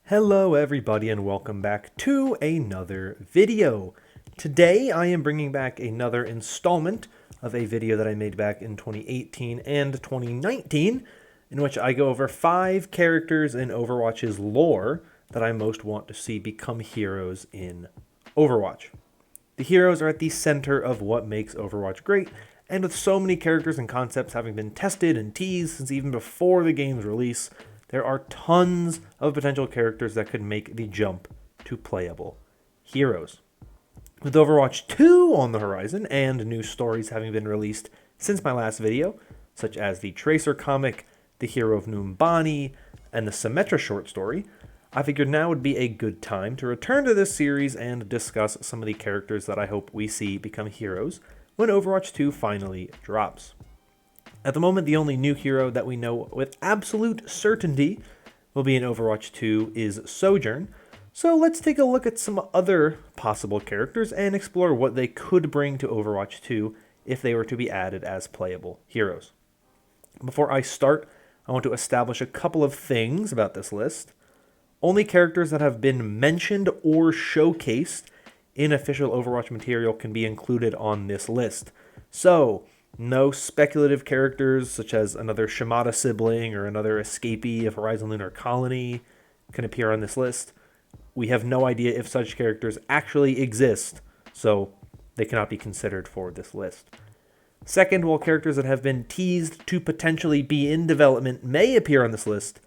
Hello everybody and welcome back to another video. Today I am bringing back another installment of a video that I made back in 2018 and 2019 in which I go over 5 characters in Overwatch's lore that I most want to see become heroes in Overwatch. The heroes are at the center of what makes Overwatch great, and with so many characters and concepts having been tested and teased since even before the game's release, there are tons of potential characters that could make the jump to playable heroes. With Overwatch 2 on the horizon and new stories having been released since my last video, such as the Tracer comic, the Hero of Numbani, and the Symmetra short story, I figured now would be a good time to return to this series and discuss some of the characters that I hope we see become heroes when Overwatch 2 finally drops. At the moment, the only new hero that we know with absolute certainty will be in Overwatch 2 is Sojourn, so let's take a look at some other possible characters and explore what they could bring to Overwatch 2 if they were to be added as playable heroes. Before I start, I want to establish a couple of things about this list. Only characters that have been mentioned or showcased in official Overwatch material can be included on this list. So, no speculative characters such as another Shimada sibling or another escapee of Horizon Lunar Colony can appear on this list. We have no idea if such characters actually exist, so they cannot be considered for this list. Second, while characters that have been teased to potentially be in development may appear on this list,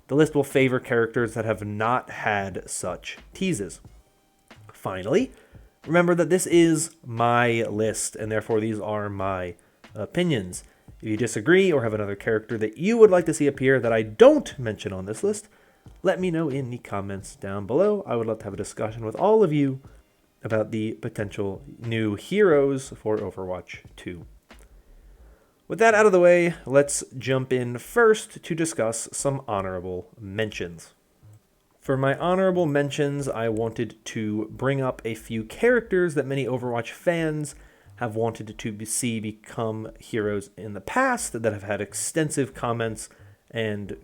the list will favor characters that have not had such teases. Finally, remember that this is my list, and therefore these are my opinions. If you disagree or have another character that you would like to see appear that I don't mention on this list, let me know in the comments down below. I would love to have a discussion with all of you about the potential new heroes for Overwatch 2. With that out of the way, let's jump in first to discuss some honorable mentions. For my honorable mentions, I wanted to bring up a few characters that many Overwatch fans have wanted to see become heroes in the past, that have had extensive comments and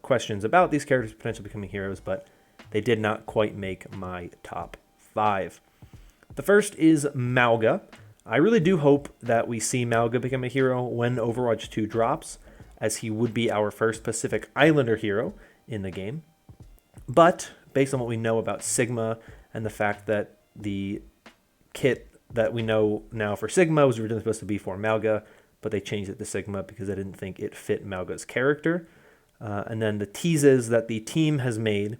questions about these characters potentially becoming heroes, but they did not quite make my top 5. The first is Mauga. I really do hope that we see Mauga become a hero when Overwatch 2 drops, as he would be our first Pacific Islander hero in the game. But based on what we know about Sigma and the fact that the kit that we know now for Sigma was originally supposed to be for Mauga, but they changed it to Sigma because they didn't think it fit Mauga's character. And then the teases that the team has made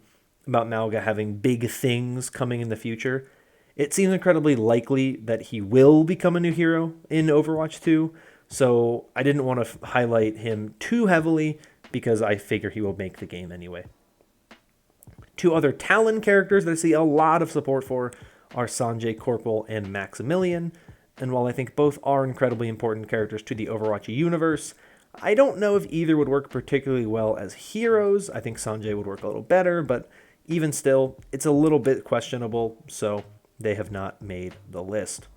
about Mauga having big things coming in the future, it seems incredibly likely that he will become a new hero in Overwatch 2, so I didn't want to highlight him too heavily because I figure he will make the game anyway. 2 other Talon characters that I see a lot of support for are Sanjay Corporal and Maximilian, and while I think both are incredibly important characters to the Overwatch universe, I don't know if either would work particularly well as heroes. I think Sanjay would work a little better, but even still, it's a little bit questionable, so they have not made the list.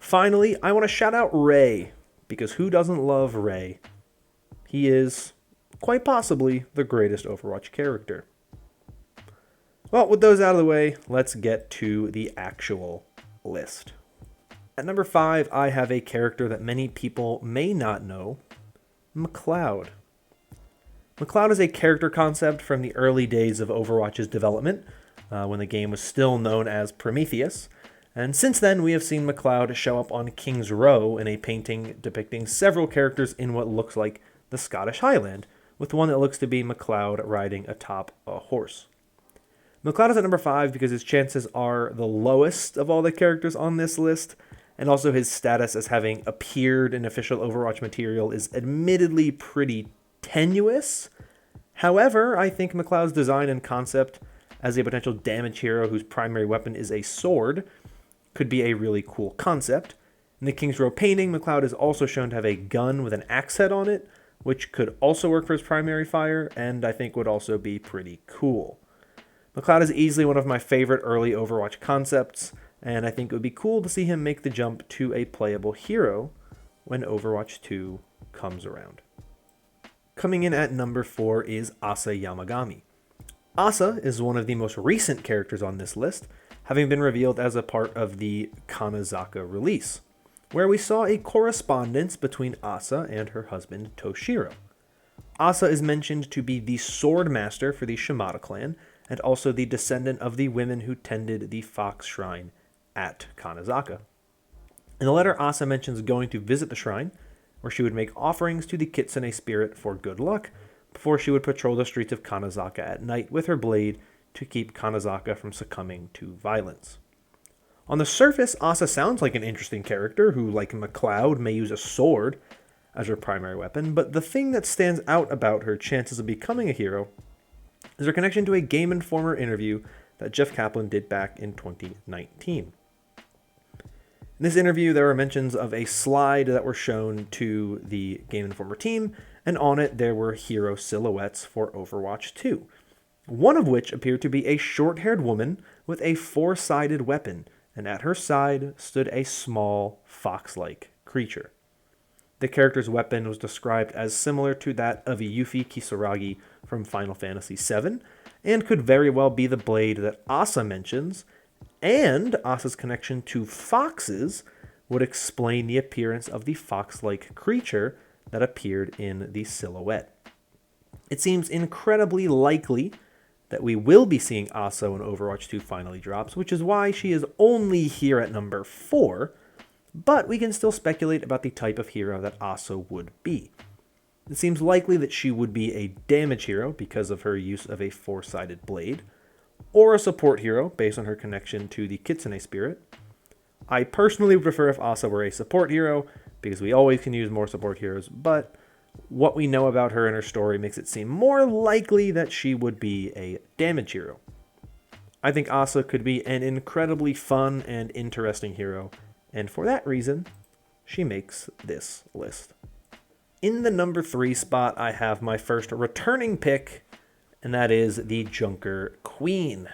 Finally, I want to shout out Ray, because who doesn't love Ray? He is, quite possibly, the greatest Overwatch character. Well, with those out of the way, let's get to the actual list. At number 5, I have a character that many people may not know, MacLeod. MacLeod is a character concept from the early days of Overwatch's development, when the game was still known as Prometheus, and since then we have seen MacLeod show up on King's Row in a painting depicting several characters in what looks like the Scottish Highland, with one that looks to be MacLeod riding atop a horse. MacLeod is at number 5 because his chances are the lowest of all the characters on this list, and also his status as having appeared in official Overwatch material is admittedly pretty tenuous. However, I think MacLeod's design and concept as a potential damage hero whose primary weapon is a sword could be a really cool concept. In the King's Row painting, MacLeod is also shown to have a gun with an axe head on it, which could also work for his primary fire, and I think would also be pretty cool. MacLeod is easily one of my favorite early Overwatch concepts, and I think it would be cool to see him make the jump to a playable hero when Overwatch 2 comes around. Coming in at number 4 is Asa Yamagami. Asa is one of the most recent characters on this list, having been revealed as a part of the Kanazaka release, where we saw a correspondence between Asa and her husband Toshiro. Asa is mentioned to be the sword master for the Shimada clan, and also the descendant of the women who tended the Fox Shrine at Kanazaka. In the letter, Asa mentions going to visit the shrine, where she would make offerings to the Kitsune spirit for good luck, before she would patrol the streets of Kanazaka at night with her blade to keep Kanazaka from succumbing to violence. On the surface, Asa sounds like an interesting character who, like MacLeod, may use a sword as her primary weapon, but the thing that stands out about her chances of becoming a hero is her connection to a Game Informer interview that Jeff Kaplan did back in 2019. In this interview, there were mentions of a slide that were shown to the Game Informer team, and on it there were hero silhouettes for Overwatch 2, one of which appeared to be a short-haired woman with a four-sided weapon, and at her side stood a small fox-like creature. The character's weapon was described as similar to that of a Yuffie Kisaragi from Final Fantasy VII, and could very well be the blade that Asa mentions, and Asa's connection to foxes would explain the appearance of the fox-like creature that appeared in the silhouette. It seems incredibly likely that we will be seeing Asa when Overwatch 2 finally drops, which is why she is only here at number 4, but we can still speculate about the type of hero that Asa would be. It seems likely that she would be a damage hero because of her use of a four-sided blade, or a support hero based on her connection to the Kitsune spirit. I personally would prefer if Asa were a support hero, because we always can use more support heroes, but what we know about her and her story makes it seem more likely that she would be a damage hero. I think Asa could be an incredibly fun and interesting hero, and for that reason, she makes this list. In the number 3 spot, I have my first returning pick, and that is the Junker Queen.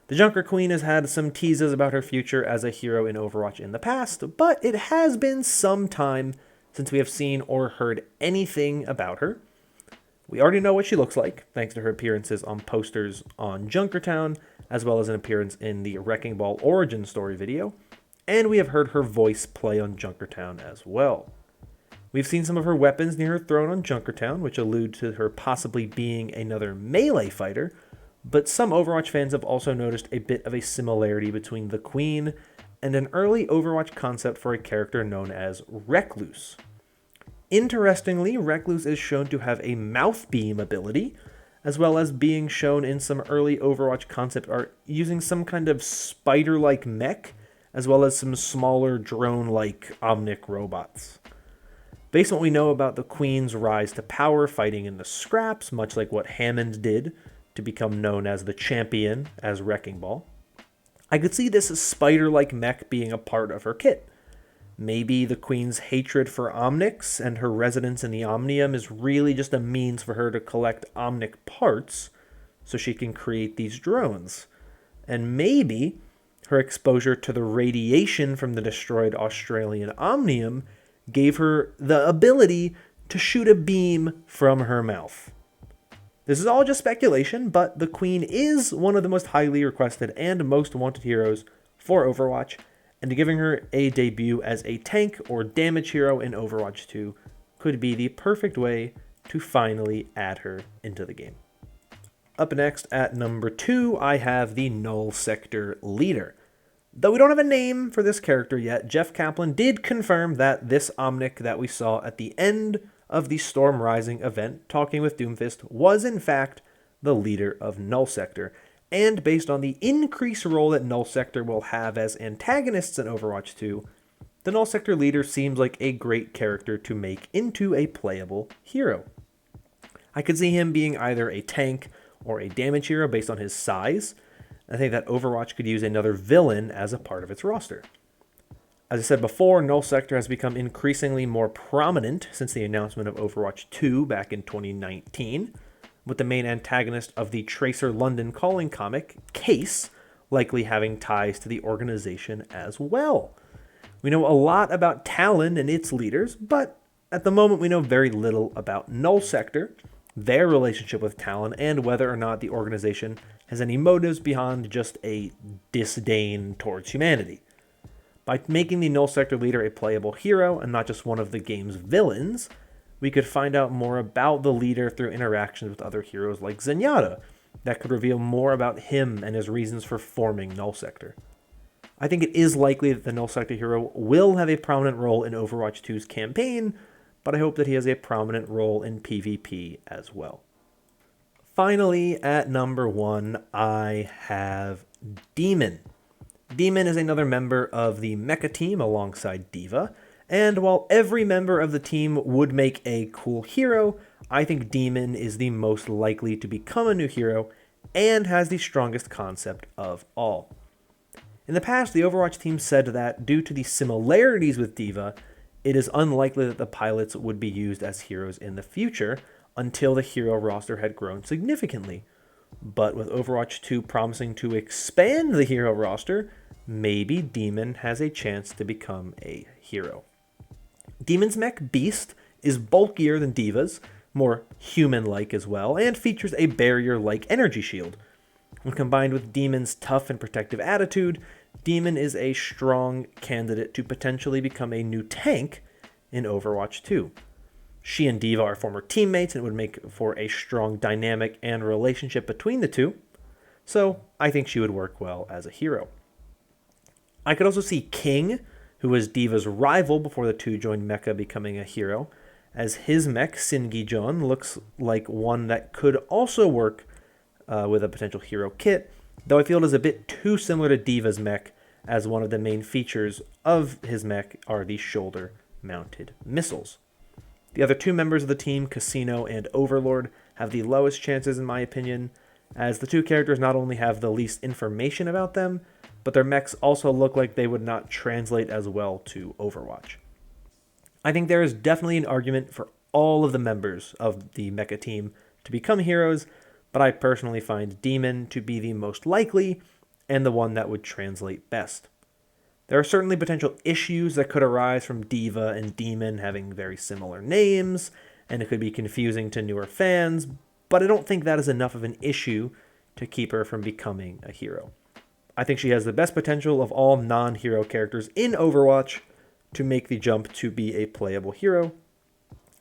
The Junker Queen has had some teases about her future as a hero in Overwatch in the past, but it has been some time since we have seen or heard anything about her. We already know what she looks like, thanks to her appearances on posters on Junkertown, as well as an appearance in the Wrecking Ball origin story video, and we have heard her voice play on Junkertown as well. We've seen some of her weapons near her throne on Junkertown, which allude to her possibly being another melee fighter, but some Overwatch fans have also noticed a bit of a similarity between the Queen and an early Overwatch concept for a character known as Recluse. Interestingly, Recluse is shown to have a mouth beam ability, as well as being shown in some early Overwatch concept art using some kind of spider-like mech, as well as some smaller drone-like Omnic robots. Based on what we know about the Queen's rise to power fighting in the scraps, much like what Hammond did to become known as the champion as Wrecking Ball, I could see this spider-like mech being a part of her kit. Maybe the Queen's hatred for Omnics and her residence in the Omnium is really just a means for her to collect Omnic parts so she can create these drones. And maybe her exposure to the radiation from the destroyed Australian Omnium gave her the ability to shoot a beam from her mouth. This is all just speculation, but the Queen is one of the most highly requested and most wanted heroes for Overwatch, and giving her a debut as a tank or damage hero in Overwatch 2 could be the perfect way to finally add her into the game. Up next at number 2, I have the Null Sector Leader. Though we don't have a name for this character yet, Jeff Kaplan did confirm that this Omnic that we saw at the end of the Storm Rising event, talking with Doomfist, was in fact the leader of Null Sector. And based on the increased role that Null Sector will have as antagonists in Overwatch 2, the Null Sector leader seems like a great character to make into a playable hero. I could see him being either a tank or a damage hero based on his size. I think that Overwatch could use another villain as a part of its roster. As I said before, Null Sector has become increasingly more prominent since the announcement of Overwatch 2 back in 2019, with the main antagonist of the Tracer London Calling comic, Case, likely having ties to the organization as well. We know a lot about Talon and its leaders, but at the moment we know very little about Null Sector, their relationship with Talon, and whether or not the organization has any motives beyond just a disdain towards humanity. By making the Null Sector leader a playable hero and not just one of the game's villains, we could find out more about the leader through interactions with other heroes like Zenyatta that could reveal more about him and his reasons for forming Null Sector. I think it is likely that the Null Sector hero will have a prominent role in Overwatch 2's campaign, but I hope that he has a prominent role in PvP as well. Finally, at number 1, I have Demon. Demon is another member of the Mecha team alongside D.Va, and while every member of the team would make a cool hero, I think Demon is the most likely to become a new hero and has the strongest concept of all. In the past, the Overwatch team said that due to the similarities with D.Va, it is unlikely that the pilots would be used as heroes in the future until the hero roster had grown significantly. But with Overwatch 2 promising to expand the hero roster, maybe Demon has a chance to become a hero. Demon's mech Beast is bulkier than D.Va's, more human-like as well, and features a barrier-like energy shield. When combined with Demon's tough and protective attitude, Demon is a strong candidate to potentially become a new tank in Overwatch 2. She and D.Va are former teammates, and it would make for a strong dynamic and relationship between the two, so I think she would work well as a hero. I could also see King, who was D.Va's rival before the two joined Mecha becoming a hero, as his mech, Singi-Jon, looks like one that could also work with a potential hero kit, though I feel it is a bit too similar to D.Va's mech, as one of the main features of his mech are the shoulder-mounted missiles. The other two members of the team, Casino and Overlord, have the lowest chances in my opinion, as the two characters not only have the least information about them, but their mechs also look like they would not translate as well to Overwatch. I think there is definitely an argument for all of the members of the mecha team to become heroes, but I personally find Demon to be the most likely and the one that would translate best. There are certainly potential issues that could arise from D.Va and Demon having very similar names, and it could be confusing to newer fans, but I don't think that is enough of an issue to keep her from becoming a hero. I think she has the best potential of all non-hero characters in Overwatch to make the jump to be a playable hero,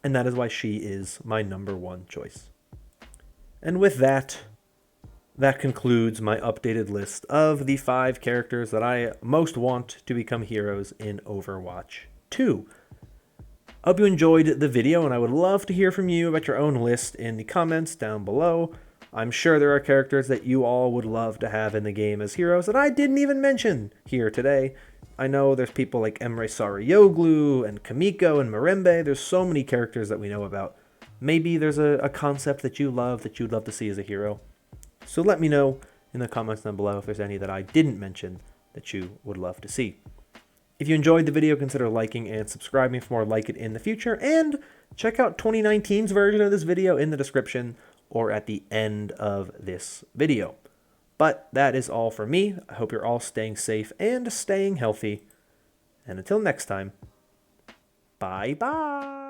and that is why she is my number 1 choice. And with that, that concludes my updated list of the 5 characters that I most want to become heroes in Overwatch 2. I hope you enjoyed the video, and I would love to hear from you about your own list in the comments down below. I'm sure there are characters that you all would love to have in the game as heroes that I didn't even mention here today. I know there's people like Emre Sarayoglu and Kamiko and Mirembe. There's so many characters that we know about. Maybe there's a concept that you love that you'd love to see as a hero. So let me know in the comments down below if there's any that I didn't mention that you would love to see. If you enjoyed the video, consider liking and subscribing for more like it in the future, and check out 2019's version of this video in the description or at the end of this video. But that is all for me. I hope you're all staying safe and staying healthy. And until next time, bye-bye.